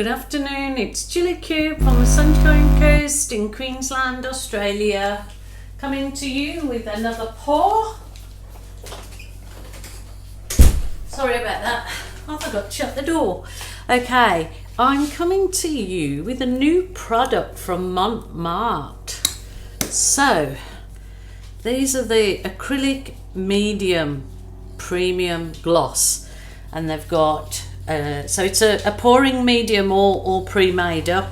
Good afternoon, it's gillykube from the Sunshine Coast in Queensland, Australia, coming to you with another pour. Sorry about that, I forgot to shut the door. Okay, I'm coming to you with a new product from Mont Marte. So, these are the acrylic medium premium gloss, and they've got so it's a pouring medium, all pre-made up.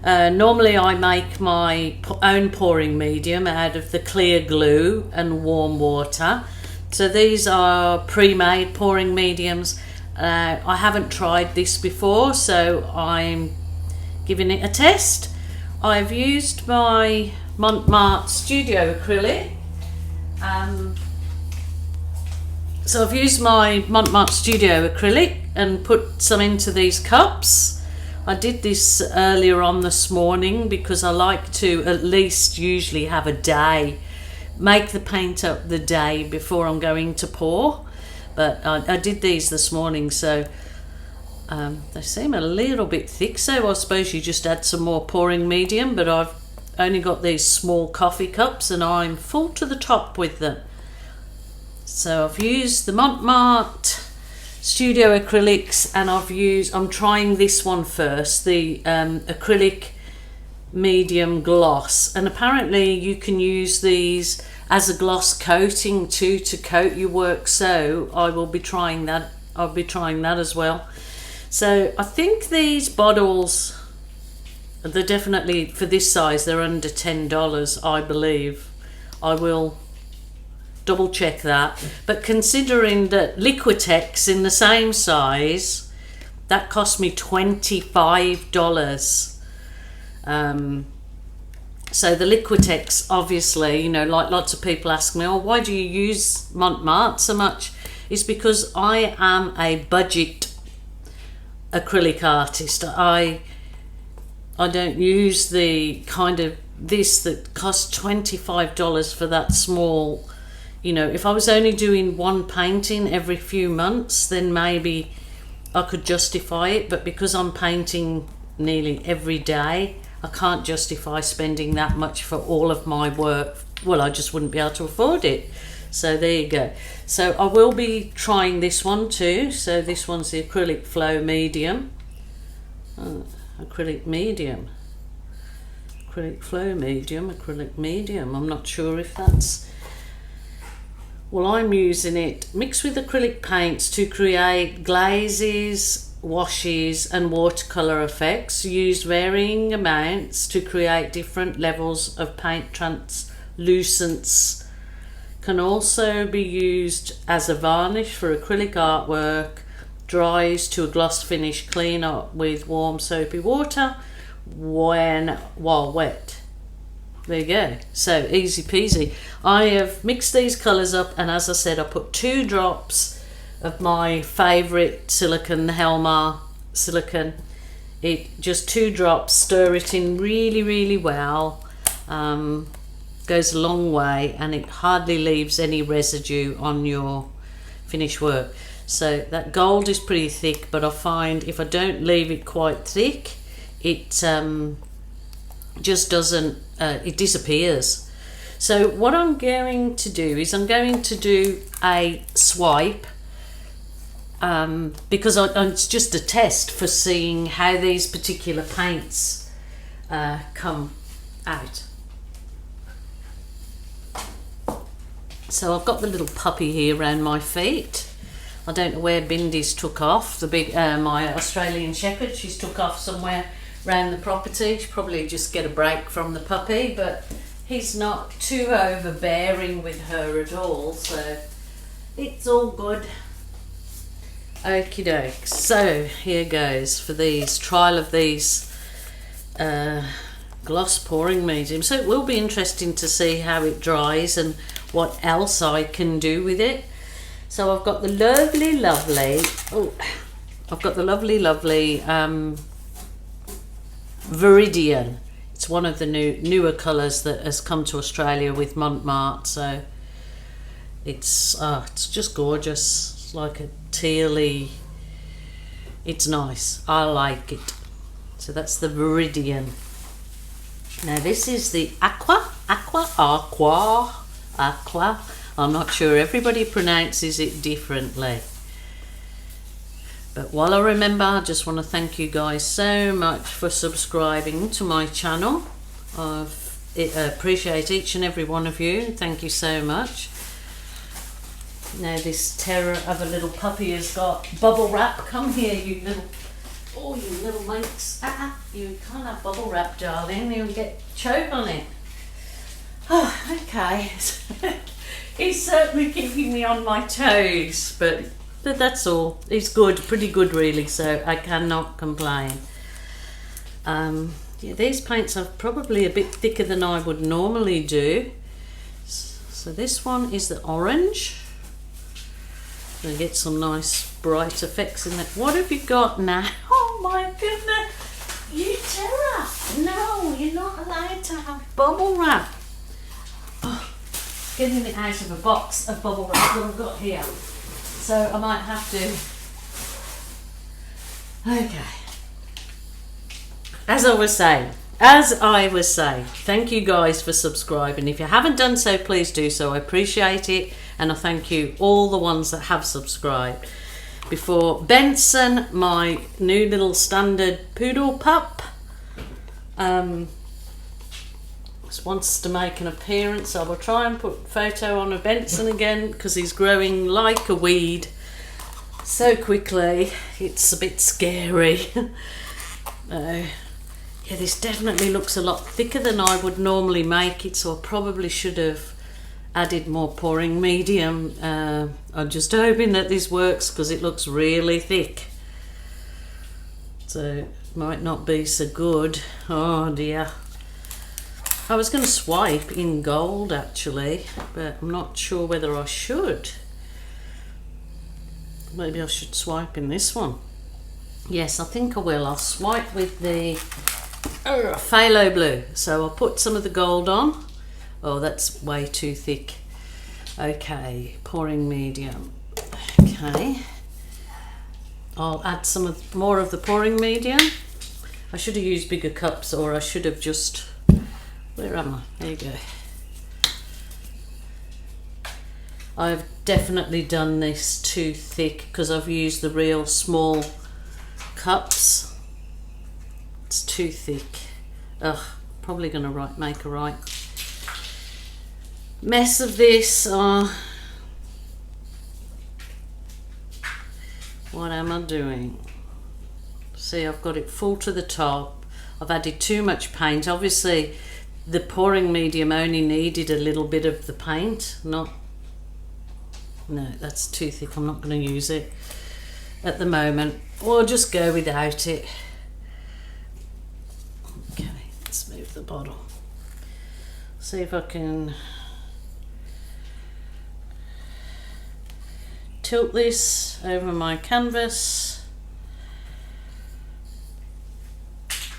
Normally I make my own pouring medium out of the clear glue and warm water. So these are pre-made pouring mediums. I haven't tried this before, so I'm giving it a test. I've used my Mont Marte Studio Acrylic. So I've used my Mont Marte Studio Acrylic and put some into these cups. I did this earlier on this morning because I like to at least usually have a day, make the paint up the day before I'm going to pour. But I did these this morning, so they seem a little bit thick, so I suppose you just add some more pouring medium, but I've only got these small coffee cups and I'm full to the top with them. So I've used the Mont Marte Studio Acrylics, and I'm trying this one first, the acrylic medium gloss, and apparently you can use these as a gloss coating too, to coat your work, so I will be trying that. I'll be trying that as well. So I think these bottles, they're definitely, for this size, they're under $10, I believe. I will double check that, but considering that Liquitex in the same size, that cost me $25. So the Liquitex, obviously, you know, like lots of people ask me, oh, why do you use Mont Marte so much? It's because I am a budget acrylic artist. I don't use the kind of this that costs $25 for that small. You know, if I was only doing one painting every few months, then maybe I could justify it. But because I'm painting nearly every day, I can't justify spending that much for all of my work. Well, I just wouldn't be able to afford it. So there you go. So I will be trying this one too. So this one's the acrylic flow medium. Acrylic medium. Acrylic flow medium, acrylic medium. I'm not sure if that's... Well, I'm using it mixed with acrylic paints to create glazes, washes and watercolor effects. Use varying amounts to create different levels of paint translucence. Can also be used as a varnish for acrylic artwork. Dries to a gloss finish. Clean up with warm soapy water while wet. There you go. So easy peasy. I have mixed these colours up, and as I said, I put 2 drops of my favourite silicone, Helmar silicone. Just 2 drops, stir it in really well. Goes a long way, and it hardly leaves any residue on your finished work. So that gold is pretty thick, but I find if I don't leave it quite thick, it just doesn't, it disappears. So what I'm going to do is I'm going to do a swipe, because it's just a test for seeing how these particular paints come out. So I've got the little puppy here around my feet. I don't know where Bindy's took off, the big my Australian Shepherd. She's took off somewhere around the property. She probably just get a break from the puppy, but he's not too overbearing with her at all, so it's all good. Okie doke. So here goes for these trial of these gloss pouring medium. So it will be interesting to see how it dries and what else I can do with it. So I've got the lovely Viridian. It's one of the newer colours that has come to Australia with Mont Marte. So it's just gorgeous. It's like a tealy. It's nice. I like it. So that's the Viridian. Now this is the Aqua. I'm not sure, everybody pronounces it differently. But while I remember, I just want to thank you guys so much for subscribing to my channel. I appreciate each and every one of you. Thank you so much. Now this terror of a little puppy has got bubble wrap. Come here, you little minx. You can't have bubble wrap, darling. You'll get choke on it. Oh, okay. He's certainly keeping me on my toes, but that's all. It's good, pretty good really, so I cannot complain. Yeah, these paints are probably a bit thicker than I would normally do. So this one is the orange. Gonna get some nice bright effects in that. What have you got now? Oh my goodness, you terror! No, you're not allowed to have bubble wrap. Oh, getting it out of a box of bubble wrap that I've got here. So I might have to. Okay. As I was saying, thank you guys for subscribing. If you haven't done so, please do so. I appreciate it, and I thank you all the ones that have subscribed. Before Benson, my new little standard poodle pup, wants to make an appearance. I will try and put a photo on of Benson again because he's growing like a weed so quickly. It's a bit scary. Yeah, this definitely looks a lot thicker than I would normally make it, so I probably should have added more pouring medium. I'm just hoping that this works because it looks really thick, so it might not be so good. Oh dear. I was going to swipe in gold actually, but I'm not sure whether I should. Maybe I should swipe in this one. Yes, I think I will. I'll swipe with the phthalo blue. So I'll put some of the gold on. Oh, that's way too thick. Okay, pouring medium. Okay, I'll add more of the pouring medium. I should have used bigger cups, or I should have just, where am I? There you go. I've definitely done this too thick because I've used the real small cups. It's too thick. Ugh, probably gonna make a right mess of this. What am I doing? See, I've got it full to the top. I've added too much paint. Obviously the pouring medium only needed a little bit of the paint. No, that's too thick. I'm not going to use it at the moment. Or just go without it. Okay, let's move the bottle. See if I can tilt this over my canvas.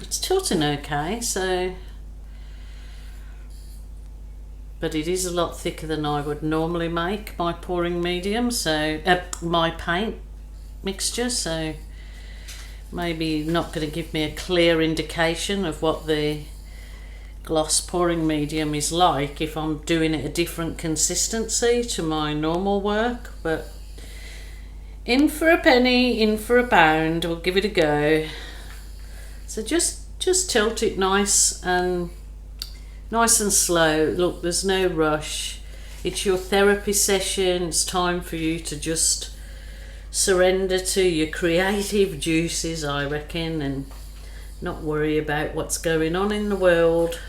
It's tilting okay, so, but it is a lot thicker than I would normally make my pouring medium, so my paint mixture, so maybe not going to give me a clear indication of what the gloss pouring medium is like if I'm doing it a different consistency to my normal work. But in for a penny, in for a pound, we'll give it a go. So just tilt it nice and slow. Look, there's no rush. It's your therapy session. It's time for you to just surrender to your creative juices, I reckon, and not worry about what's going on in the world.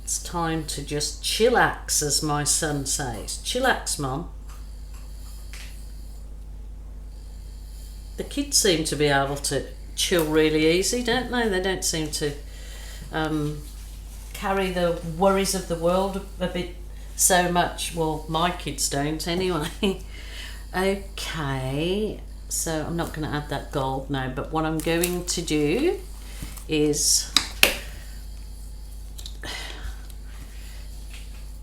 It's time to just chillax, as my son says. Chillax, Mum. The kids seem to be able to chill really easy, don't they? They don't seem to carry the worries of the world a bit so much. Well, my kids don't anyway. Okay, so I'm not going to add that gold now, but what I'm going to do is,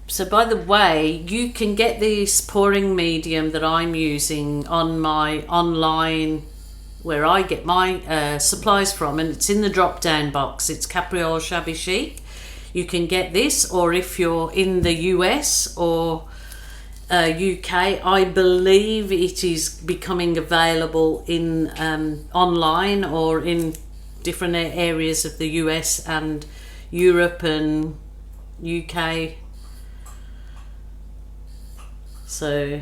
so by the way, you can get this pouring medium that I'm using on my online where I get my supplies from, and it's in the drop down box. It's Capriole Shabby Chic. You can get this, or if you're in the US or UK, I believe it is becoming available in online or in different areas of the US and Europe and UK. So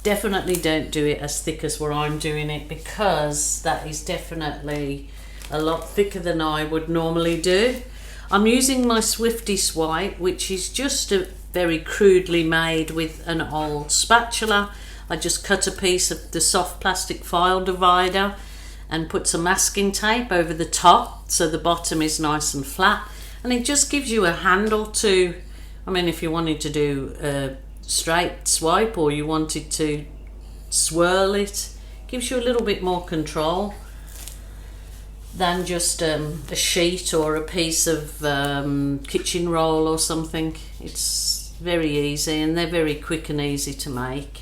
definitely don't do it as thick as where I'm doing it, because that is definitely a lot thicker than I would normally do. I'm using my Swifty Swipe, which is just a very crudely made with an old spatula. I just cut a piece of the soft plastic file divider and put some masking tape over the top so the bottom is nice and flat, and it just gives you a handle to, I mean, if you wanted to do a straight swipe or you wanted to swirl it, gives you a little bit more control than just a sheet or a piece of kitchen roll or something. It's very easy, and they're very quick and easy to make.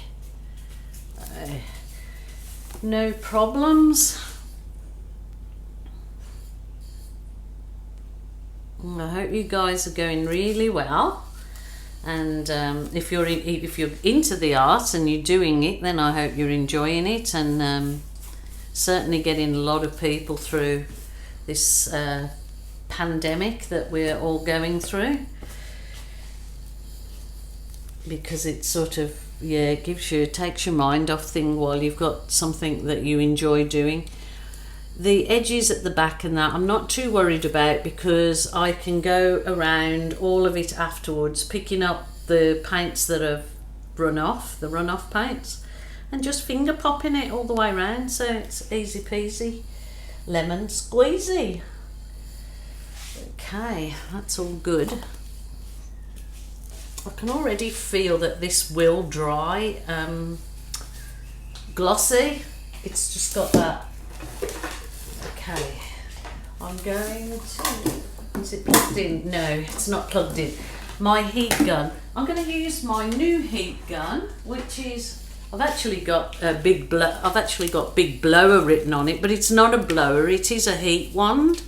No problems. I hope you guys are going really well, and if you're into the art and you're doing it, then I hope you're enjoying it, and certainly getting a lot of people through this pandemic that we're all going through, because it sort of, yeah, takes your mind off things while you've got something that you enjoy doing. The edges at the back and that I'm not too worried about, because I can go around all of it afterwards, picking up the paints that have run off, the runoff paints, and just finger popping it all the way around, so it's easy peasy lemon squeezy. Okay, that's all good. I can already feel that this will dry glossy. It's just got that. Okay, I'm going to, is it plugged in? No, it's not plugged in. My heat gun, I'm going to use my new heat gun, which is, I've actually got big blower written on it, but it's not a blower, it is a heat wand.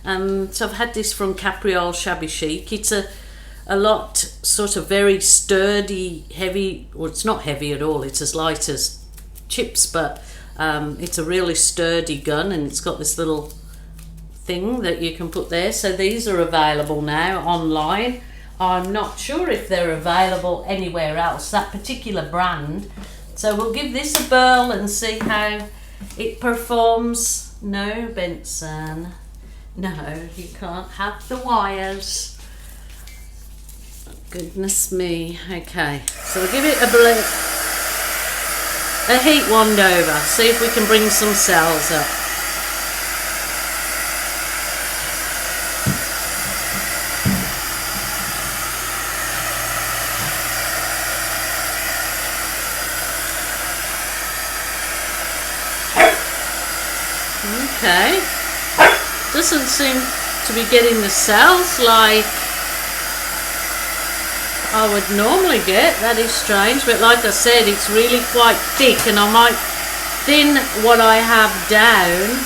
So I've had this from Capriole Shabby Chic. It's a lot, sort of very sturdy, heavy, well, it's not heavy at all, it's as light as chips, but it's a really sturdy gun, and it's got this little thing that you can put there. So these are available now online. I'm not sure if they're available anywhere else, that particular brand. So we'll give this a whirl and see how it performs. No, Benson, no, you can't have the wires. Goodness me. Okay, so we'll give it a heat wand over, see if we can bring some cells up. Okay, doesn't seem to be getting the cells like I would normally get. That is strange, but like I said, it's really quite thick, and I might thin what I have down.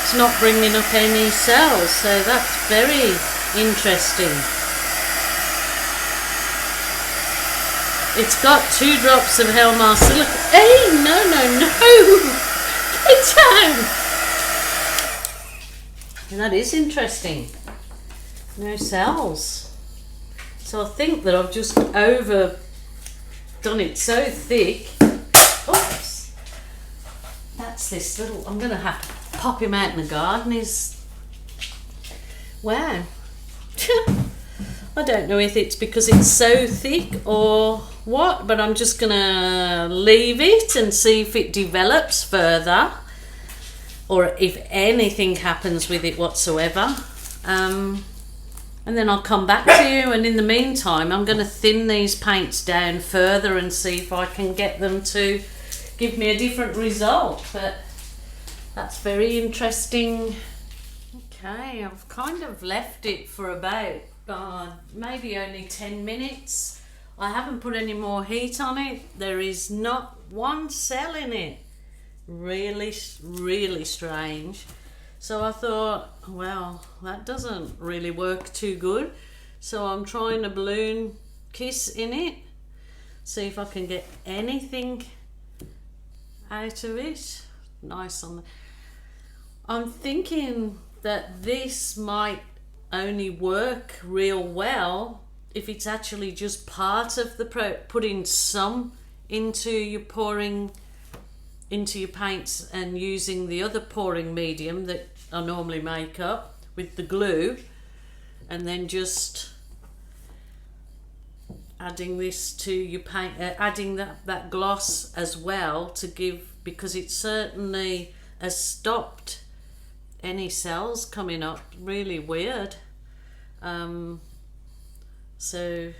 It's not bringing up any cells, so that's very interesting. It's got 2 drops of Helmar silicone. Hey, no, get down. And that is interesting. No cells. So I think that I've just overdone it so thick. Oops. That's this little, I'm going to have to pop him out in the garden. Wow. I don't know if it's because it's so thick or what, but I'm just going to leave it and see if it develops further, or if anything happens with it whatsoever. And then I'll come back to you, and in the meantime I'm going to thin these paints down further and see if I can get them to give me a different result. But that's very interesting. Okay, I've kind of left it for about maybe only 10 minutes I haven't put any more heat on it. There is not one cell in it. Really, really strange. So I thought, well, that doesn't really work too good. So I'm trying a balloon kiss in it. See if I can get anything out of it. Nice on the... I'm thinking that this might only work real well if it's actually just part of the putting some into your pouring into your paints and using the other pouring medium that I normally make up with the glue, and then just adding this to your paint, adding that gloss as well to give, because it certainly has stopped any cells coming up. Really weird. So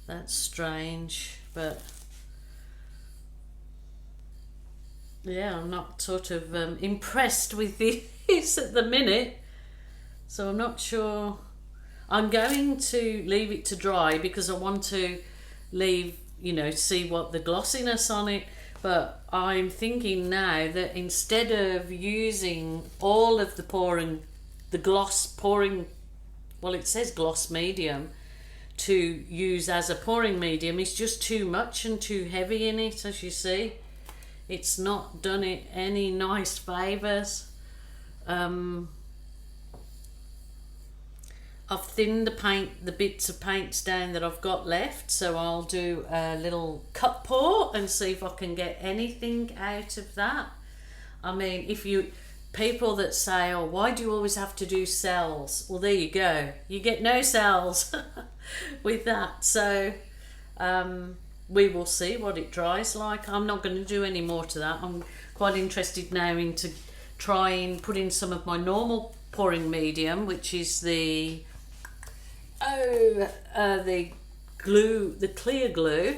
that's strange, but yeah, I'm not sort of impressed with this at the minute, so I'm not sure. I'm going to leave it to dry because I want to leave, you know, see what the glossiness on it. But I'm thinking now that instead of using all of the pouring, the gloss pouring, well, it says gloss medium, to use as a pouring medium is just too much and too heavy in it. As you see, it's not done it any nice favours. I've thinned the bits of paints down that I've got left, so I'll do a little cut pour and see if I can get anything out of that. I mean, if you people that say, oh, why do you always have to do cells? Well, there you go, you get no cells with that. So we will see what it dries like. I'm not going to do any more to that. I'm quite interested now into trying putting some of my normal pouring medium, which is the glue, the clear glue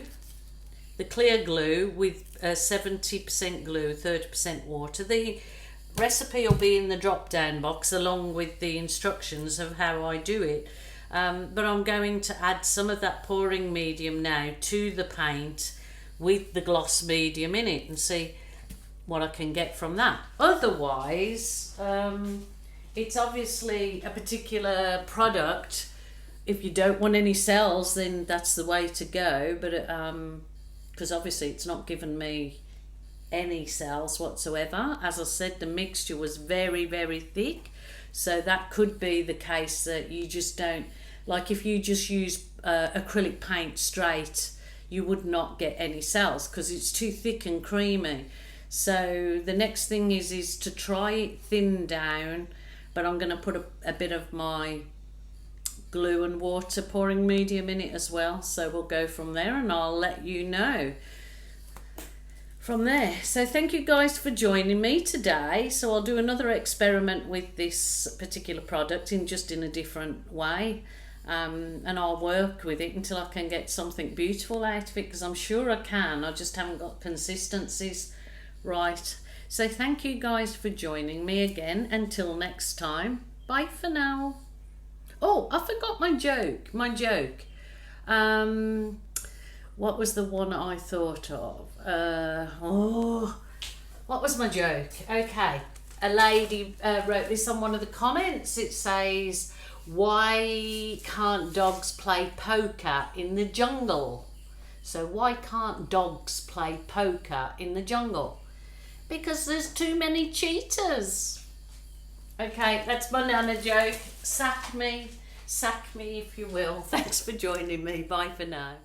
with 70% glue, 30% water. The recipe will be in the drop down box along with the instructions of how I do it, but I'm going to add some of that pouring medium now to the paint with the gloss medium in it and see what I can get from that. Otherwise, it's obviously a particular product. If you don't want any cells, then that's the way to go, but because obviously it's not given me any cells whatsoever. As I said, the mixture was very, very thick, so that could be the case that you just don't, like if you just use acrylic paint straight, you would not get any cells because it's too thick and creamy. So the next thing is to try it thin down, but I'm going to put a bit of my glue and water pouring medium in it as well, so we'll go from there and I'll let you know from there. So thank you guys for joining me today. So I'll do another experiment with this particular product in a different way, and I'll work with it until I can get something beautiful out of it, because I'm sure I can, I just haven't got consistencies right. So thank you guys for joining me again. Until next time, bye for now. Oh, I forgot my joke. What was the one I thought of? What was my joke? Okay, a lady wrote this on one of the comments. It says, why can't dogs play poker in the jungle? So why can't dogs play poker in the jungle? Because there's too many cheaters. Okay, that's my Nana joke. Sack me if you will. Thanks for joining me. Bye for now.